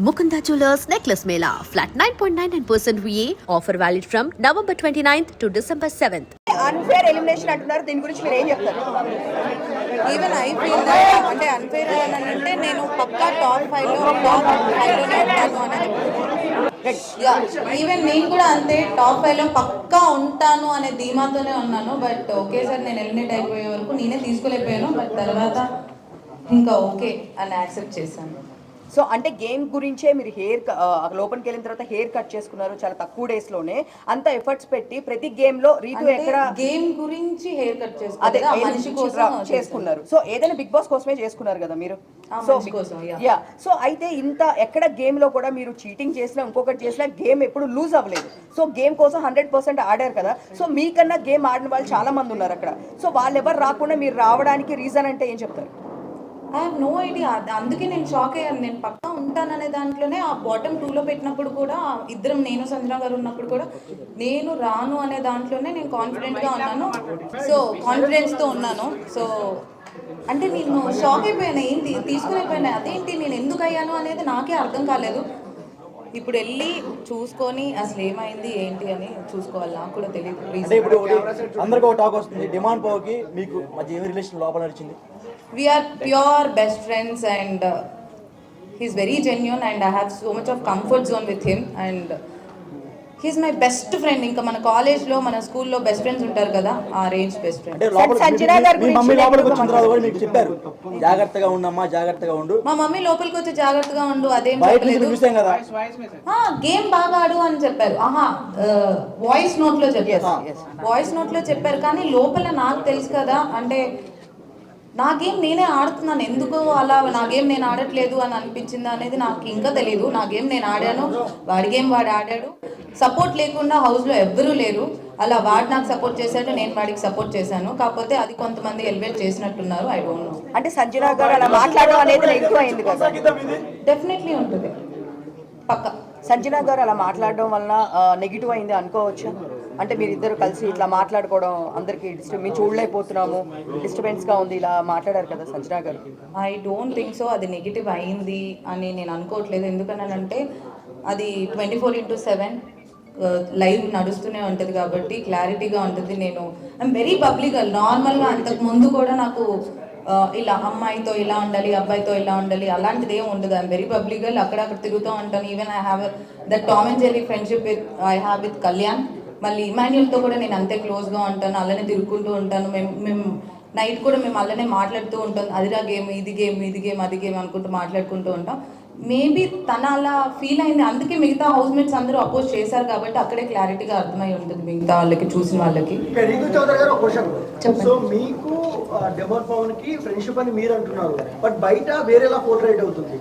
Mukunda Jewelers Necklace Mela. Flat 9.99% VA. Offer valid from November 29th to December 7th. Unfair elimination అంటున్నారు, దీని గురించి మీరు ఏం చెప్తారు? ఈవెన్ ఐ ఫీల్ దట్ అంటే అన్ఫేర్ అని అంటే నేను పక్కా టాప్ 5లోనే ఉంటాను అనేది. ఈవెన్ నేను కూడా అంతే టాప్ 5లో పక్కా ఉంటాను అనే ధీమాతోనే ఉన్నాను. బట్ ఒకేసారి నేను ఎలిమినేట్ అయిపోయే వరకు నేనే తీసుకోలేకపోయాను. బట్ తర్వాత ఇంకా ఓకే అని యాక్సెప్ట్ చేశాను. సో అంటే గేమ్ గురించే మీరు లోపలికి వెళ్ళిన తర్వాత హెయిర్ కట్ చేసుకున్నారు చాలా తక్కువ డేస్ లోనే, అంత ఎఫర్ట్స్ పెట్టి ప్రతి గేమ్ లో రీతు ఎక్కడ గేమ్ గురించి హెయిర్ కట్ అదే మనిషి కోసం చేసుకున్నారు. సో ఏదైనా బిగ్ బాస్ కోసమే చేసుకున్నారు కదా మీరు. సో అయితే ఇంత ఎక్కడ గేమ్ లో కూడా మీరు చీటింగ్ చేసినా ఇంకొకటి చేసినా గేమ్ ఎప్పుడు లూజ్ అవ్వలేదు. సో గేమ్ కోసం 100% ఆడారు కదా. సో మీకన్నా గేమ్ ఆడిన వాళ్ళు చాలా మంది ఉన్నారు అక్కడ. సో వాళ్ళు ఎవరు రాకుండా మీరు రావడానికి రీజన్ అంటే ఏం చెప్తారు? I have no idea. అందుకే నేను షాక్ అయ్యాను. నేను పక్కా ఉంటాననే దాంట్లోనే ఆ బాటమ్ 2లో పెట్టినప్పుడు కూడా ఇద్దరం, నేను సంజన గారు ఉన్నప్పుడు కూడా నేను రాను అనే దాంట్లోనే నేను కాన్ఫిడెంట్గా ఉన్నాను. సో కాన్ఫిడెన్స్తో ఉన్నాను. సో అంటే నేను షాక్ అయిపోయాను. ఏంటి తీసుకునేపోయినా, అదేంటి నేను ఎందుకు అయ్యాను అనేది నాకే అర్థం కాలేదు. ఇప్పుడు వెళ్ళి చూసుకొని అసలు ఏమైంది ఏంటి అని చూసుకోవాలి. నాకు కూడా తెలియదు. ఇప్పుడు అందరికీ ఒక టాక్ వస్తుంది, డిమాండ్ పోకి మీకు మధ్య ఏమి రిలేషన్ లోపల నడిచింది? We are pure best friends and he's very genuine and I have so much of comfort zone with him and he's my best friend. ఇంకా మన కాలేజ్ లో మన స్కూల్లో బెస్ట్ ఫ్రెండ్స్ ఉంటారు కదా, ఆ రేంజ్ బెస్ట్ ఫ్రెండ్. జాగ్రత్తగా ఉండమ్మా, జాగ్రత్తగా ఉండు. మా మమ్మీ లోపలికి వచ్చి జాగ్రత్తగా ఉండు అదేం చెప్పలేదు. గేమ్ బాగా ఆడు అని చెప్పారు. వాయిస్ నోట్ లో చెప్పారు. వాయిస్ నోట్ లో చెప్పారు కానీ లోపల నాకు తెలుసు కదా, అంటే నా గేమ్ నేనే ఆడుతున్నాను, ఎందుకు అలా నా గేమ్ నేను ఆడట్లేదు అని అనిపించింది అనేది నాకు ఇంకా తెలియదు. నా గేమ్ నేను ఆడాను, వాడి గేమ్ వాడు ఆడాడు. సపోర్ట్ లేకుండా హౌస్లో ఎవ్వరూ లేరు. అలా వాడు నాకు సపోర్ట్ చేశాడు, నేను వాడికి సపోర్ట్ చేశాను. కాకపోతే అది కొంతమంది ఎలివేట్ చేసినట్టున్నారు. I don't know. అంటే సంజన గారు అలా మాట్లాడడం అనేది ఎక్కువ అయింది కదా. డెఫినెట్లీ ఉంటుంది పక్క. సంజన గారు అలా మాట్లాడడం వలన నెగిటివ్ అయింది అనుకోవచ్చు. అంటే మీరిద్దరు కలిసి ఇట్లా మాట్లాడుకోవడం అందరికి మేము చూడలేకపోతున్నాము, డిస్టర్బెన్స్గా ఉంది, ఇలా మాట్లాడారు కదా సంజన గారు. ఐ డోంట్ థింక్ సో అది నెగిటివ్ అయింది అని నేను అనుకోవట్లేదు. ఎందుకనంటే అది 24/7 లైవ్ నడుస్తూనే ఉంటుంది కాబట్టి క్లారిటీగా ఉంటుంది. నేను ఐఎమ్ వెరీ పబ్లిక్. నార్మల్గా అంతకు ముందు కూడా నాకు ఇలా అమ్మాయితో ఇలా ఉండాలి, అబ్బాయితో ఇలా ఉండాలి అలాంటిది ఏమి ఉండదు. I'm very public. అక్కడక్కడ తిరుగుతూ ఉంటాను. Even I have that Tom and Jerry friendship I have with Kalyan. మళ్ళీ ఇమాన్యుల్తో కూడా నేను అంతే క్లోజ్గా ఉంటాను, అలానే తిరుగుకుంటూ ఉంటాను. మేము నైట్ కూడా మేము అలానే మాట్లాడుతూ ఉంటాం. అదిరా గేమ్, ఇది గేమ్, ఇది గేమ్, అది గేమ్ అనుకుంటూ మాట్లాడుకుంటూ ఉంటాం. మేబీ తన అలా ఫీల్ అయింది, అందుకే మిగతా హౌస్ మేట్స్ అందరూ అపోజ్ చేశారు కాబట్టి అక్కడే క్లారిటీగా అర్థమై ఉంటుంది మిగతా వాళ్ళకి, చూసిన వాళ్ళకి. మీకు డెమోన్ పవన్ కి ఫ్రెండ్షిప్ అని మీరు అంటున్నారు, బట్ బయట వేరేలా పోర్ట్రేట్ అవుతుంది.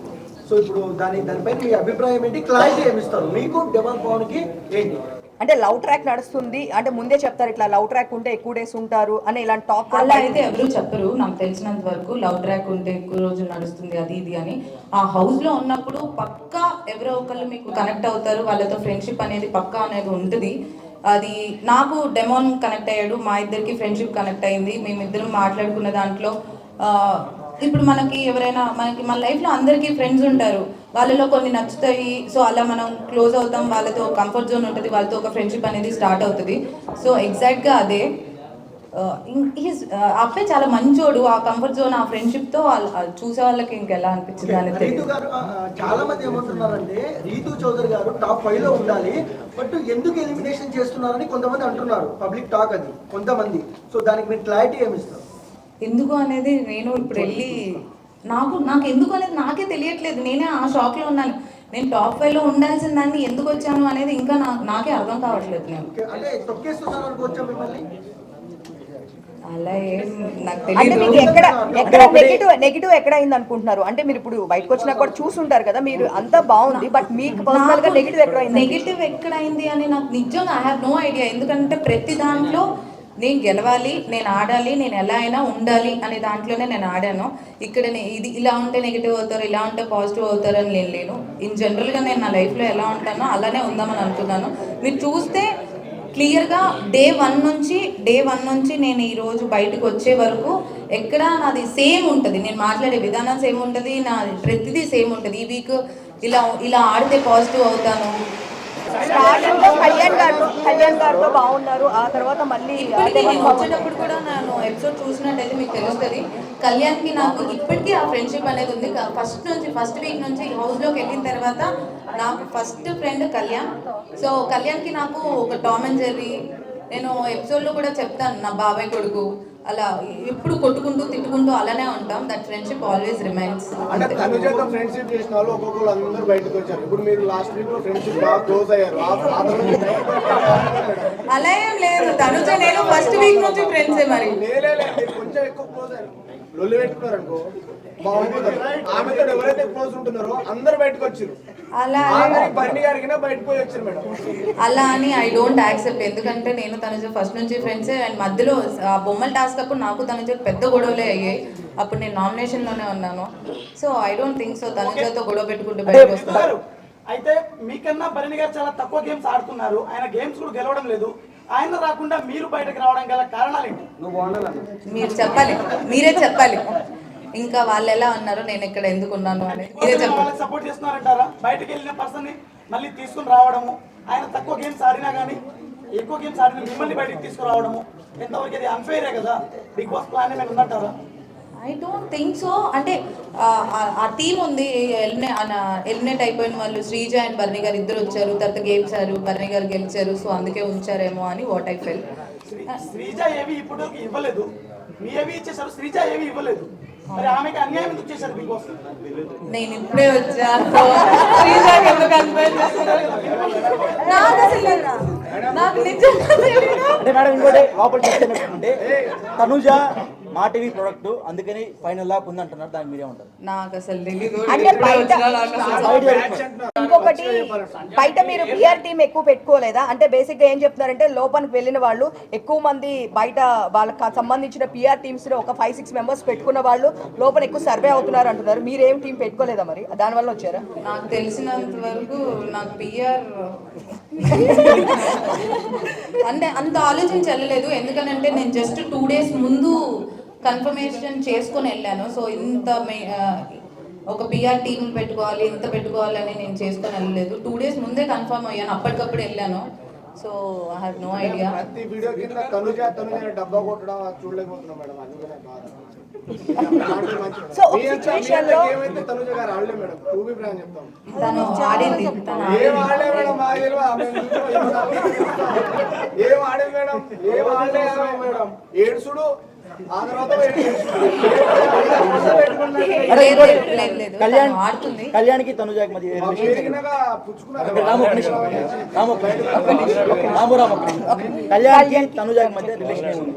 సో ఇప్పుడు దానిపైన మీ అభిప్రాయం ఏంటి, క్లారిటీ ఏమిస్తారు? మీకు డెమోన్ పవన్ కి ఏంటి అంటే లవ్ ట్రాక్ నడుస్తుంది అంటే ముందే చెప్తారు, ఇట్లా లవ్ ట్రాక్ ఉంటే ఎక్కువ డేస్ ఉంటారు అని ఇలాంటి టాక్ అలా అయితే ఎవరు చెప్పరు. నాకు తెలిసినంత వరకు లవ్ ట్రాక్ ఉంటే ఎక్కువ రోజులు నడుస్తుంది అది ఇది అని. ఆ హౌస్ లో ఉన్నప్పుడు పక్కా ఎవరో ఒకళ్ళు మీకు కనెక్ట్ అవుతారు, వాళ్ళతో ఫ్రెండ్షిప్ అనేది పక్కా అనేది ఉంటుంది. అది నాకు డెమోన్ కనెక్ట్ అయ్యాడు, మా ఇద్దరికి ఫ్రెండ్షిప్ కనెక్ట్ అయింది. మేమిద్దరం మాట్లాడుకున్న దాంట్లో ఇప్పుడు మనకి ఎవరైనా మన లైఫ్లో అందరికీ ఫ్రెండ్స్ ఉంటారు, వాళ్ళలో కొన్ని నచ్చుతాయి. సో అలా మనం క్లోజ్ అవుతాం, వాళ్ళతో కంఫర్ట్ జోన్ ఉంటుంది, వాళ్ళతో ఒక ఫ్రెండ్షిప్ అనేది స్టార్ట్ అవుతుంది. సో ఎగ్జాక్ట్గా అదే. అబ్బాయి చాలా మంచోడు. ఆ కంఫర్ట్ జోన్, ఆ ఫ్రెండ్షిప్తో చూసే వాళ్ళకి ఇంకెలా అనిపించింది అనేది. చాలా మంది ఏమంటున్నారంటే రీతు చౌదరి గారు టాప్ 5లో ఉండాలి, బట్ ఎందుకు ఎలిమినేషన్ చేస్తున్నారని కొంతమంది అంటున్నారు. పబ్లిక్ టాక్ అది కొంతమంది. సో దానికి మీరు క్లారిటీ ఏమిస్తారు? ఎందుకు అనేది నేను ఇప్పుడు వెళ్ళి నాకు ఎందుకు అనేది నాకే తెలియట్లేదు. నేనే ఆ షాక్లో ఉన్నాను. నేను టాప్ 5లో ఉండాల్సిన దాన్ని ఎందుకు వచ్చాను అనేది ఇంకా నాకే అర్థం కావట్లేదు. నేను అలా ఏం నాకు తెలియదు. నెగిటివ్ ఎక్కడ అయింది అనుకుంటున్నారు? అంటే మీరు ఇప్పుడు బయటకు వచ్చినా కూడా చూసుంటారు కదా, మీరు అంతా బాగుంది, బట్ మీకు పర్సనల్ గా నెగిటివ్ ఎక్కడ అయింది అని నాకు నిజంగా ఐ హ్యావ్ నో ఐడియా. ఎందుకంటే ప్రతి దాంట్లో నేను గెలవాలి, నేను ఆడాలి, నేను ఎలా అయినా ఉండాలి అనే దాంట్లోనే నేను ఆడాను. ఇక్కడ ఇది ఇలా ఉంటే నెగిటివ్ అవుతారు, ఇలా ఉంటే పాజిటివ్ అవుతారు అని నేను లేను. ఇన్ జనరల్గా నేను నా లైఫ్లో ఎలా ఉంటానో అలానే ఉందామని అనుకున్నాను. మీరు చూస్తే క్లియర్గా డే వన్ నుంచి నేను ఈరోజు బయటకు వచ్చే వరకు ఎక్కడ నాది సేమ్ ఉంటుంది. నేను మాట్లాడే విధానం సేమ్ ఉంటుంది, నాది ప్రతిదీ సేమ్ ఉంటుంది. ఈ వీక్ ఇలా ఆడితే పాజిటివ్ అవుతాను. స్టార్టింగ్ లో కళ్యాణ్ గారితో బాగున్నారు, ఆ తర్వాత మళ్ళీ ఇప్పటికీ నేను వచ్చేటప్పుడు కూడా నేను ఎపిసోడ్ చూసినట్టయితే మీకు తెలుస్తుంది, కళ్యాణ్కి నాకు ఇప్పటికీ ఆ ఫ్రెండ్షిప్ అనేది ఉంది. ఫస్ట్ వీక్ నుంచి హౌస్లోకి వెళ్ళిన తర్వాత నాకు ఫస్ట్ ఫ్రెండ్ కళ్యాణ్. సో కళ్యాణ్కి నాకు ఒక టామ్ అండ్ జెర్రీ, నేను ఎపిసోడ్లో కూడా చెప్తాను నా బాబాయ్ కొడుకు, అలా ఎప్పుడు కొట్టుకుంటూ తిట్టుకుంటూ అలానే ఉంటాం. That friendship always remains. అంటే తనుజతో ఫ్రెండ్షిప్ చేసిన వాళ్ళు ఒక్కొక్కరు అందరూ బయటకు వచ్చారు. ఇప్పుడు మీరు లాస్ట్ వీక్ లో ఫ్రెండ్షిప్ బాగా క్లోజ్ అయ్యారు. అలా ఏం లేదు, తనుజ నేను ఫస్ట్ వీక్ నుంచి ఫ్రెండ్సే. మరి కొంచెం ఎక్కువ క్లోజ్ అయ్యారు, లొల్లి పెట్టుకున్నారు అనుకో బాగుంటుంది. ఆమెతో ఎవరైతే క్లోజ్ ఉంటున్నారో అందరు బయటకు వచ్చారు. అలా బర్ని గారికి బయటకు పోయి వచ్చారు మేడం. అలా అని ఐ డోంట్ యాక్సెప్ట్. ఎందుకంటే నేను తనుజ ఫస్ట్ నుంచి ఫ్రెండ్సే. అండ్ మధ్యలో ఆ బొమ్మల టాస్క్ అప్పుడు నాకు తనుజ పెద్ద గొడవలే అయ్యాయి. అప్పుడు నేను నామినేషన్లోనే ఉన్నాను. So I don't think so తనుజతో గొడవ పెట్టుకుంటూ బయటకు వస్తారు. అయితే మీకన్నా భరణి గారు చాలా తక్కువ గేమ్స్ ఆడుతున్నారు, ఆయన గేమ్స్ కూడా గెలవడం లేదు. ఆయన రాకుండా మీరు బయటకు రావడం గల కారణాలు ఏంటి? మీరు చెప్పాలి, మీరే చెప్పాలి. ఇంకా వాళ్ళు ఎలా ఉన్నారో నేను ఇక్కడ ఎందుకు ఉన్నాను అని మీరే చెప్పాలి. సపోర్ట్ చేస్తున్నారంటారా? బయటకు వెళ్ళిన పర్సన్ ని మళ్ళీ తీసుకుని రావడము, ఆయన తక్కువ గేమ్స్ ఆడినా కానీ ఎక్కువ గేమ్స్ ఆడిన మిమ్మల్ని బయటకు తీసుకురావడము ఎంతవరకు అది అన్ఫెయిరే కదా? బిగ్ బాస్ ప్లాన్ ఏమైనా ఉందంటారా? I don't think so. అంటే ఆ టీం ఉంది, ఎలిమినేట్ అయిపోయిన వాళ్ళు శ్రీజ అండ్ భరణి గారు ఇద్దరు వచ్చారు, తర్వాత గేమ్స్ ఆడారు, భరణి గారు గెలిచారు. సో అందుకే ఉంచారేమో అని వాట్ ఐ ఫెల్. శ్రీజ ఏవి ఇప్పుడు ఇవ్వలేదు, మీ ఏవి ఇచ్చేసారు, శ్రీజ ఏవి ఇవ్వలేదు. మరి ఆమెకి అన్యాయం ఎందుకు చేశారు బిగ్ బాస్? నేను ఇప్పుడే వచ్చాను, శ్రీజకి ఎందుకు అన్యాయం చేస్తున్నారు నాకు అసలు నాకు నిజంగా అంటే మేడం ఇంకోటి లోపల చెప్తే తనుజ మా టీవీ ప్రొడక్ట్ అందుకని ఫైనల్ లాక్ ఉంది అంటున్నారు, దానికి మీరే ఉంటారు. నాకు అసలు తెలీదు. అంటే ఇంకొకటి బయట మీరు పిఆర్ టీం ఎక్కువ పెట్టుకోలేదా? అంటే బేసిక్ గా ఏం చెప్తున్నారంటే లోపలికి వెళ్ళిన వాళ్ళు ఎక్కువ మంది బయట వాళ్ళకి సంబంధించిన పిఆర్ టీమ్స్ లో ఒక 5-6 మెంబర్స్ పెట్టుకున్న వాళ్ళు లోపల ఎక్కువ సర్వే అవుతున్నారు అంటున్నారు. మీరేం టీం పెట్టుకోలేదా? మరి దానివల్ల వచ్చారా? నాకు తెలిసినంత వరకు నాకు పిఆర్ అంటే అంత ఆలోచించి వెళ్ళలేదు. ఎందుకనంటే నేను జస్ట్ 2 days ముందు కన్ఫర్మేషన్ చేసుకొని వెళ్ళాను. సో ఇంత ఒక పిఆర్ టీం పెట్టుకోవాలి, ఇంత పెట్టుకోవాలని నేను చేసుకొని వెళ్ళలేదు. 2 days ముందే కన్ఫర్మ్ అయ్యాను, అప్పటికప్పుడు వెళ్ళాను. So I have no idea. ప్రతి వీడియో కింద తనుజ డబ్బా కొట్టడం చూడలేకపోతున్నాం మేడం, అందుకనే బాధ. సో ఒక సిచువేషన్ లో ఏమైతే తనుజ గారు ఆడలే మేడం, టూబీ బ్రాండ్ చెప్తాం. తను ఆడింది, ఏం ఆడలే మేడం, మా తెలియదు. ఏం ఆడే మేడం, ఏం ఆడలే మేడం. ఏడుసుడు ఆ తర్వాత కళ్యాణ్కి తనుజాకి మధ్య కళ్యాణ్కి తనుజాకి మధ్య రిలేషన్ ఉంది.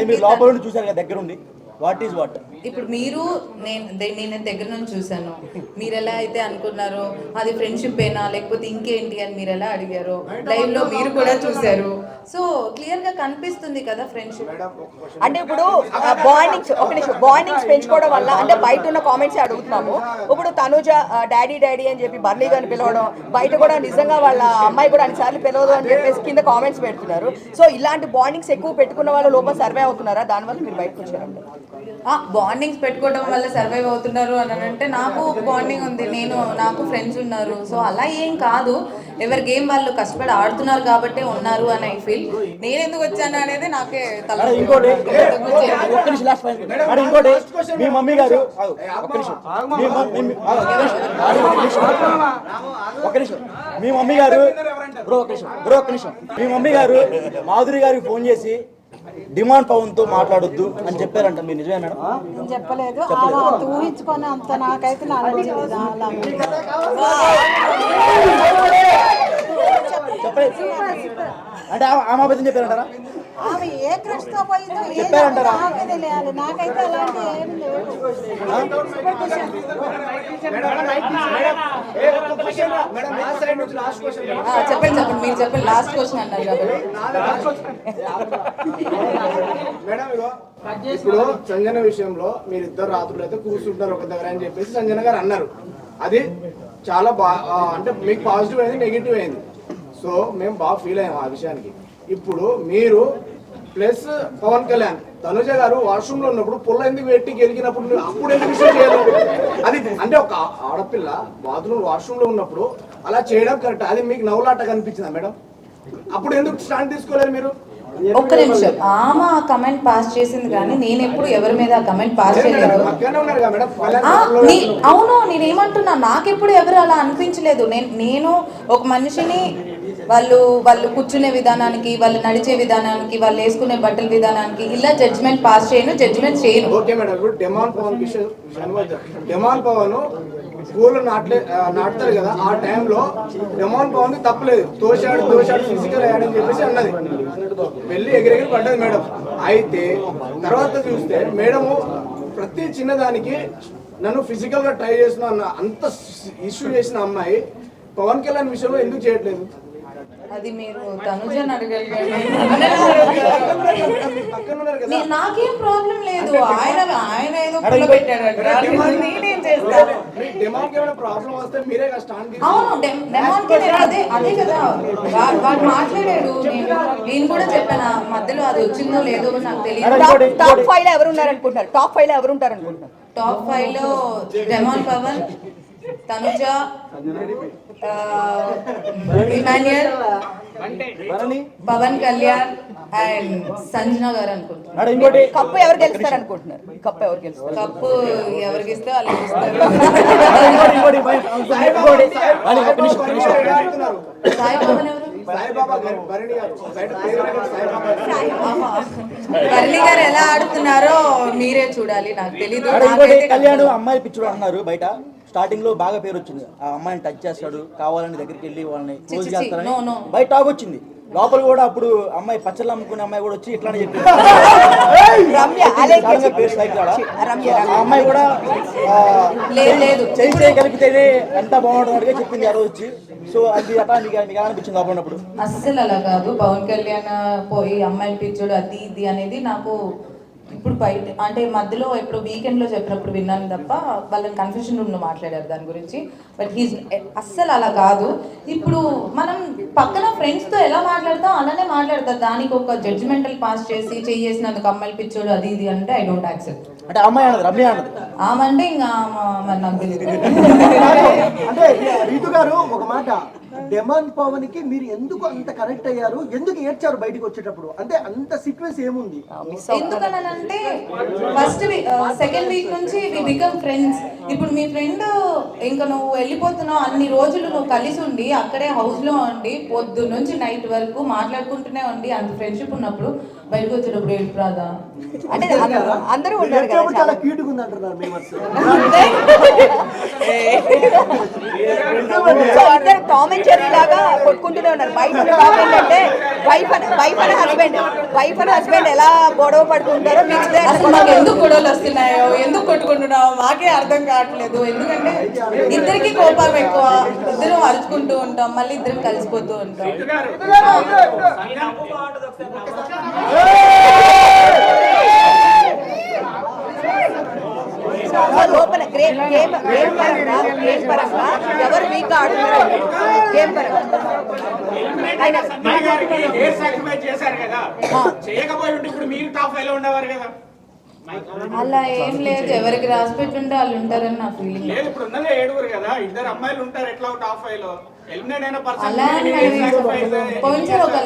మీరు లోపల నుండి చూసారు కదా దగ్గర ఉండి, వాట్ ఈస్ వాట్? ఇప్పుడు మీరు నేను దగ్గర నుంచి చూసాను. మీరు ఎలా అయితే అనుకున్నారో అది ఫ్రెండ్షిప్ ఏనా లేకపోతే ఇంకేంటి అని మీరు ఎలా అడిగారో లైవ్ లో మీరు కూడా చూసారు. సో క్లియర్ గా కనిపిస్తుంది కదా ఫ్రెండ్షిప్. అంటే ఇప్పుడు బాండింగ్స్ పెంచుకోవడం వల్ల అంటే బయట ఉన్న కామెంట్స్ అడుగుతున్నాము. ఇప్పుడు తనుజ డాడీ అని చెప్పి బర్నీ గారిని పిలవడం, బయట కూడా నిజంగా వాళ్ళ అమ్మాయి కూడా అన్నిసార్లు పిలవదు అని చెప్పేసి కింద కామెంట్స్ పెడుతున్నారు. సో ఇలాంటి బాండింగ్స్ ఎక్కువ పెట్టుకున్న వాళ్ళు లోపల సర్వే అవుతున్నారా? దానివల్ల మీరు బయటకు వచ్చారంటే బాండింగ్స్ పెట్టుకోవడం వల్ల సర్వైవ్ అవుతున్నారు అని అంటే నాకు బాండింగ్ ఉంది, నాకు ఫ్రెండ్స్ ఉన్నారు. సో అలా ఏం కాదు, ఎవరి గేమ్ వాళ్ళు కష్టపడి ఆడుతున్నారు కాబట్టి ఉన్నారు అని ఐ ఫీల్. నేను ఎందుకు వచ్చాను అనేది నాకే ఇంకోటి మీ మమ్మీ గారు మీ మమ్మీ గారు మాధురి గారికి ఫోన్ చేసి డిమాండ్ పవన్ తో మాట్లాడొద్దు అని చెప్పారంట, మీరు నిజమే మేడం? నేను చెప్పలేదు, ఊహించుకొని అంత నాకైతే నాలెడ్జ్ లేదు. అంటే ఆమె అబద్ధం చెప్పారంటారా? ఆమె ఏ క్రష్ తో పోయిందో చెప్పారంటారా? నాకైతే అలాంటి ఏం లేదు. చెప్పండి మీరు చెప్పండి, లాస్ట్ క్వశ్చన్ అన్నారు కాబట్టి. మేడం ఇప్పుడు సంజన విషయంలో మీరు ఇద్దరు రాత్రులు అయితే కూర్చుంటారు ఒక దగ్గర అని చెప్పేసి సంజన గారు అన్నారు. అది చాలా అంటే మీకు పాజిటివ్ అయింది, నెగిటివ్ అయింది. సో మేము బాగా ఫీల్ అయ్యాము ఆ విషయానికి. ఇప్పుడు మీరు ప్లస్ పవన్ కళ్యాణ్ తనుజ గారు వాష్రూమ్ లో ఉన్నప్పుడు పుల్ల ఎందుకు పెట్టి గెలిగినప్పుడు నువ్వు అప్పుడు ఎందుకు విషయం చేయలేదు? అది అంటే ఒక ఆడపిల్ల బాత్రూమ్ వాష్రూమ్ లో ఉన్నప్పుడు అలా చేయడం కరెక్ట్. అది మీకు నవ్వులాట కనిపించిందా మేడం? అప్పుడు ఎందుకు స్టాండ్ తీసుకోలేదు మీరు? ఒక్క నిమిషం, ఆమె ఆ కమెంట్ పాస్ చేసింది కానీ నేను ఎప్పుడు ఎవరి మీద ఆ కమెంట్ పాస్ చేయలేదు. పక్కనే ఉన్నారు కదా మేడం. అవును, నేనేమంటున్నా, నాకెప్పుడు ఎవరు అలా అనిపించలేదు. నేను ఒక మనిషిని వాళ్ళు కూర్చునే విధానానికి, వాళ్ళు నడిచే విధానానికి, వాళ్ళు వేసుకునే బట్టల విధానానికి ఇలా జడ్జ్మెంట్ పాస్ జడ్జ్మెంట్ చేయను. ఓకే మేడం, ఇప్పుడు డెమాన్ పవన్ డెమాన్ పవన్ పూలు నాటుతారు కదా, ఆ టైంలో డెమాన్ పవన్ తప్పలేదు. తోశాడు ఫిజికల్ అయ్యాడని చెప్పేసి అన్నది, వెళ్ళి ఎగిరెగిరి పడ్డది మేడం. అయితే తర్వాత చూస్తే మేడము ప్రతి చిన్నదానికి నన్ను ఫిజికల్ గా ట్రై చేసిన అంత ఇష్యూ చేసిన అమ్మాయి పవన్ కళ్యాణ్ విషయంలో ఎందుకు చేయట్లేదు? అది మీరు తనుజని అడగాలి. నాకేం ప్రాబ్లం లేదు. ఆయన ఏదో పుల్ల పెట్టాడంట, నేనేం చేస్తాను? అవును, డెమాన్కి అదే కదా వాడు మాట్లాడాడు. నేను కూడా చెప్పాను, మధ్యలో అది వచ్చిందో లేదో నాకు తెలియదు. టాప్ 5 లో ఎవరు ఉన్నారనుకుంటున్నారు? టాప్ 5 లో ఎవరు ఉంటారనుకుంటున్నారు? టాప్ 5 లో డెమాన్ పవన్, తనుజ, ఇమాన్యుయల్, పవన్ కళ్యాణ్ అండ్ సంజన గారు అనుకుంటున్నారు. కప్పు ఎవరు గెలుస్తారు అనుకుంటున్నారు? కప్పు ఎవరికి ఇస్తే వాళ్ళు ఇస్తారు. సాయి పవన్ ఎవరు? భరణి గారు ఎలా ఆడుతున్నారో మీరే చూడాలి, నాకు తెలీదు. కళ్యాణ్ అమ్మాయి పిచ్చుడు అన్నారు బయట. స్టార్టింగ్ లో బాగా పేరు వచ్చింది, ఆ అమ్మాయిని టచ్ చేస్తాడు, కావాలని దగ్గరికి వెళ్ళి వాళ్ళని క్లోజ్ చేస్తారని బయట టాక్ వచ్చింది. లోపల కూడా అప్పుడు అమ్మాయి పచ్చళ్ళు అమ్ముకునే అమ్మాయి కూడా వచ్చి ఇట్లానే చెప్పింది. అమ్మాయి కూడా చేయి కలిపితేనే ఎంత బాగుంటుంది చెప్పింది ఆ రోజు వచ్చి. సో అది అట్లా మీకు అనిపించింది లోపల ఉన్నప్పుడు? అస్సలు అలా కాదు. పవన్ కళ్యాణ్ పోయి అమ్మాయిని పిచ్చోడు అది ఇది అనేది నాకు ఇప్పుడు బయట అంటే మధ్యలో ఇప్పుడు వీకెండ్లో చెప్పినప్పుడు విన్నాను తప్ప, వాళ్ళని కన్ఫ్యూషన్ రూమ్లో మాట్లాడారు దాని గురించి. బట్ హీస్ అస్సలు అలా కాదు. ఇప్పుడు మనం పక్కన ఫ్రెండ్స్తో ఎలా మాట్లాడతాం అలానే మాట్లాడతారు. దానికి ఒక జడ్జిమెంటల్ పాస్ చేసి చేసినందుకు అమ్మాయిలు పిచ్చోడు అది ఇది అంటే ఐ డోంట్ యాక్సెప్ట్. అంటే అమ్మాయి అన్నది రమ్య అన్నది ఆమె అంటే ఇంకా మరి నాకు తెలియదు. అంటే రీతు గారు ఒక మాట, డెమాన్ పవన్ కి మీరు ఎందుకు అంత కనెక్ట్ అయ్యారు? ఎందుకు ఏడ్చారు బయటకు వచ్చేటప్పుడు? అంటే అంత సీక్వెన్స్ ఏముంది? ఎందుకనంటే ఫస్ట్ సెకండ్ వీక్ నుంచి వి బికమ్ ఫ్రెండ్స్. ఇప్పుడు మీ ఫ్రెండ్ ఇంకా నువ్వు వెళ్ళిపోతున్నావు, అన్ని రోజులు నువ్వు కలిసి ఉండి అక్కడే హౌస్ లో ఉండి పొద్దు నుంచి నైట్ వరకు మాట్లాడుకుంటూనే ఉండి అంత ఫ్రెండ్షిప్ ఉన్నప్పుడు బయటకు వచ్చేటప్పుడు ఏడుపు రాదా? అంటే అందరూ ఉన్నారు కదా, చాలా క్యూట్ గా ఉంది అంటున్నారు మేమర్స్. సో అందరూ టామ్ అండ్ జెర్రీ లాగా కొట్టుకుంటూనే ఉన్నారు. బయట టాక్ ఏంటంటే వైఫ్ అండ్ హస్బెండ్ ఎలా గొడవ పడుతుంటారో అసలు మాకు ఎందుకు గొడవలు వస్తున్నాయో, ఎందుకు కొట్టుకుంటున్నావు మాకే అర్థం కావట్లేదు. ఎందుకంటే ఇద్దరికి కోపం ఎక్కువ, ఇద్దరం అరుచుకుంటూ ఉంటాం, మళ్ళీ ఇద్దరం కలిసిపోతూ ఉంటాం. లోపల గేమ్ పరంగా ఎవరు వీక్ ఆడుతున్నారు? గేమ్ పరంగా అలా ఏం లేదు, ఎవరికి రాసి పెట్టుంటే వాళ్ళు ఉంటారని నా ఫీలింగ్. పోయినసారి ఒక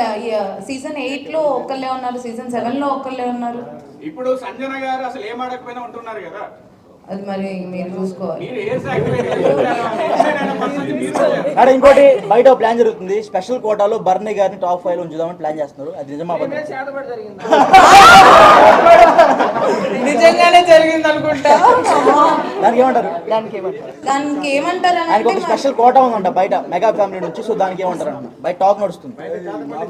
సీజన్ 8 లో ఒకళ్ళే ఉన్నారు, సీజన్ 7 లో ఒకళ్ళే ఉన్నారు. ఇప్పుడు సంజన గారు అసలు ఏం ఆడకపోయినా ఉంటున్నారు కదా, అది మరి మీరు చూసుకోవాలి. ఇంకోటి బయట ప్లాన్ జరుగుతుంది, స్పెషల్ కోటాలో బర్నీ గారిని టాప్ 5 లో ఉంచుదామని ప్లాన్ చేస్తున్నారు. అది నిజమా? నిజంగానే జరిగింది అనుకుంటా. దానికి ఏమంటారు? దానికి ఒక స్పెషల్ కోటా ఉందంట బయట మెగా ఫ్యామిలీ నుంచి. సో దానికి ఏమంటారు అన్న బయట టాక్ నడుస్తుంది.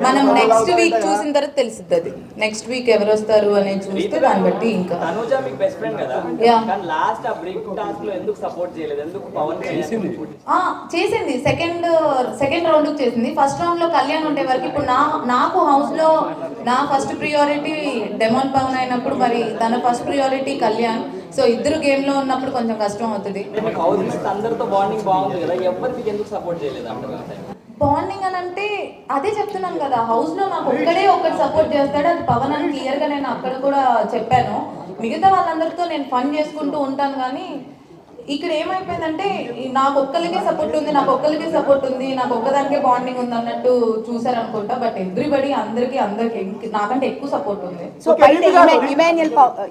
మనం నెక్స్ట్ వీక్ చూసిన తర్వాత తెలిసిద్ది. అది నెక్స్ట్ వీక్ ఎవరు వస్తారు అనేది చూస్తే దాన్ని బట్టి ఇంకా. చేసింది సెకండ్ రౌండ్ చేసింది. ఫస్ట్ రౌండ్ లో కళ్యాణ్ ఉండే వరకు ఇప్పుడు నాకు హౌస్ లో నా ఫస్ట్ ప్రియారిటీ డెమాన్ పవన్ అయినప్పుడు మరి తన ఫస్ట్ ప్రియారిటీ కళ్యాణ్. సో ఇద్దరు గేమ్ లో ఉన్నప్పుడు కొంచెం కష్టం అవుతుంది. బాండింగ్ అని అంటే అదే చెప్తున్నాను కదా, హౌస్ లో నాకు ఒక్కడే ఒకటి సపోర్ట్ చేస్తాడు, అది పవన్ అని క్లియర్ గా నేను అక్కడ కూడా చెప్పాను. మిగతా వాళ్ళందరితో నేను ఫన్ చేసుకుంటూ ఉంటాను, కానీ ఇక్కడ ఏమైపోయిందంటే నాకు ఒక్కరికే సపోర్ట్ ఉంది, నాకు ఒక్కదానికే బాండింగ్ ఉంది అన్నట్టు చూసారనుకుంటా. బట్ ఎవ్రీబడి అందరికి నాకంటే ఎక్కువ సపోర్ట్ ఉంది. సో బయట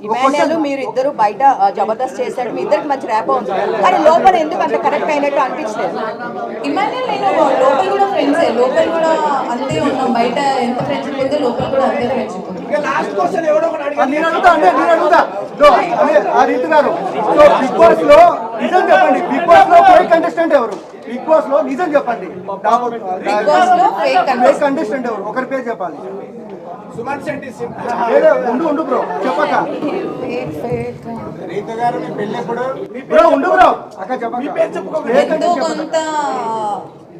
ఇమాన్యుయల్ మీరు ఇద్దరు బయట జబర్దస్త్ చేశాడు, మీ ఇద్దరికి మంచి ర్యాప్ ఉంది, కానీ లోపల ఎందుకు అంత కరెక్ట్ అయినట్టు అనిపించలేదు? ఇమాన్యుయల్ నేను లోపల కూడా ఫ్రెండ్సే, లోపల కూడా అంతే ఉన్నాం, బయట ఎంత ఫ్రెండ్షిప్ ఉందో లోపల కూడా అంతే ఫ్రెండ్షిప్ ఉంది. లాస్ట్ క్వశ్చన్ ఎవడో ఒకటి అడిగాడు. నేను అడుగుతా ఆ రీతి గారు, సో బిగ్ బాస్ లో నిజం చెప్పండి, బిగ్ బాస్ లో ఫేక్ కంటెస్టెంట్ ఎవరు? బిగ్ బాస్ లో నిజం చెప్పండి, బిగ్ బాస్ లో ఫేక్ కంటెస్టెంట్ ఎవరు? ఒకరి పేరు చెప్పాలి. సుమన్ శెట్టి. ఉండు బ్రో, చెప్పక. రీత గారు మీ పెళ్ళి ఎప్పుడు? బ్రో ఉండు బ్రో, అక్క చెప్పక. ఎంతో కొంత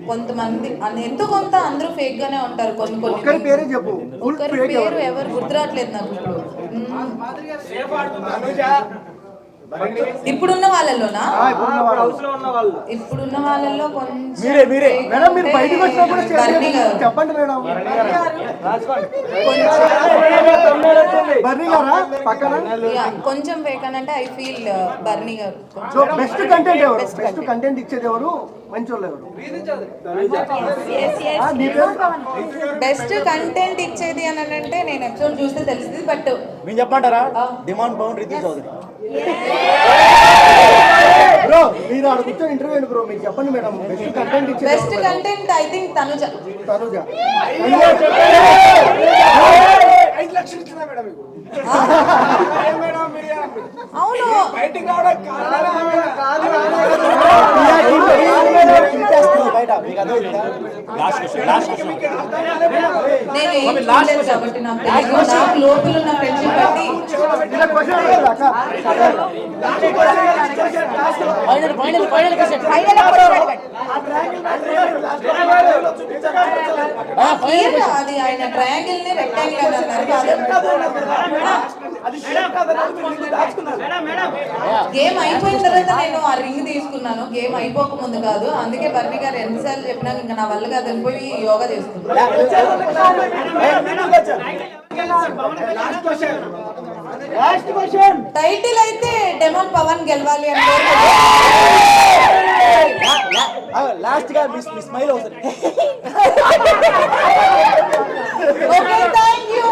కొంతమంది ఎంతో కొంత అందరూ ఫేక్ గానే ఉంటారు. ఒకరి పేరే చెప్పు. ఒకరి పేరు ఎవరు గుర్తురావట్లేదు నాకు ఇప్పుడున్న వాళ్ళలోనా? ఇప్పుడున్న వాళ్ళలో కొంచెం మేడం మీరు బయటకు వచ్చినప్పుడు చెప్పండి మేడం. బర్నీ గారా పక్కన? కొంచెం ఫేక్ అని అంటే ఐ ఫీల్ బర్నీ గారు. సో బెస్ట్ కంటెంట్ ఎవరు? బెస్ట్ కంటెంట్ ఇచ్చేది ఎవరు? మంచి వాళ్ళు ఎవరు? బెస్ట్ కంటెంట్ ఇచ్చేది అని అంటే నేను ఎపిసోడ్ చూస్తే తెలిసింది. బట్ మీరు చెప్పమంటారా? డిమాండ్ పవన్ రితు చౌదరి. బ్రో మీరు ఆడ కూర్చొని ఇంటర్వ్యూ బ్రో, మీరు చెప్పండి మేడం. బెస్ట్ కంటెంట్ ఇచ్చేది best content I think Tanuja. 5 లక్షలు ఇచ్చిందా మేడం మీకు? అవును నేను ఏం చూడలేదు కాబట్టి నాకు తెలియదు. నాకు లోపల ఉన్న ఫ్రెండ్షిప్ బట్టి అది ఆయన ట్రయాంగిల్ ని రెక్టాంగిల్ గేమ్ అయిపోయిన తర్వాత నేను ఆ రింగ్ తీసుకున్నాను, గేమ్ అయిపోక ముందు కాదు. అందుకే బర్నీ గారు ఎన్నిసార్లు చెప్పినా ఇంకా నా వల్ల కాదు వెళ్ళిపోయి యోగా చేసుకున్నాను. టైటిల్ అయితే డెమోన్ పవన్ గెలవాలి అని లాస్ట్ గా మీ స్మైల్ అవుతుంది. Okay thank you.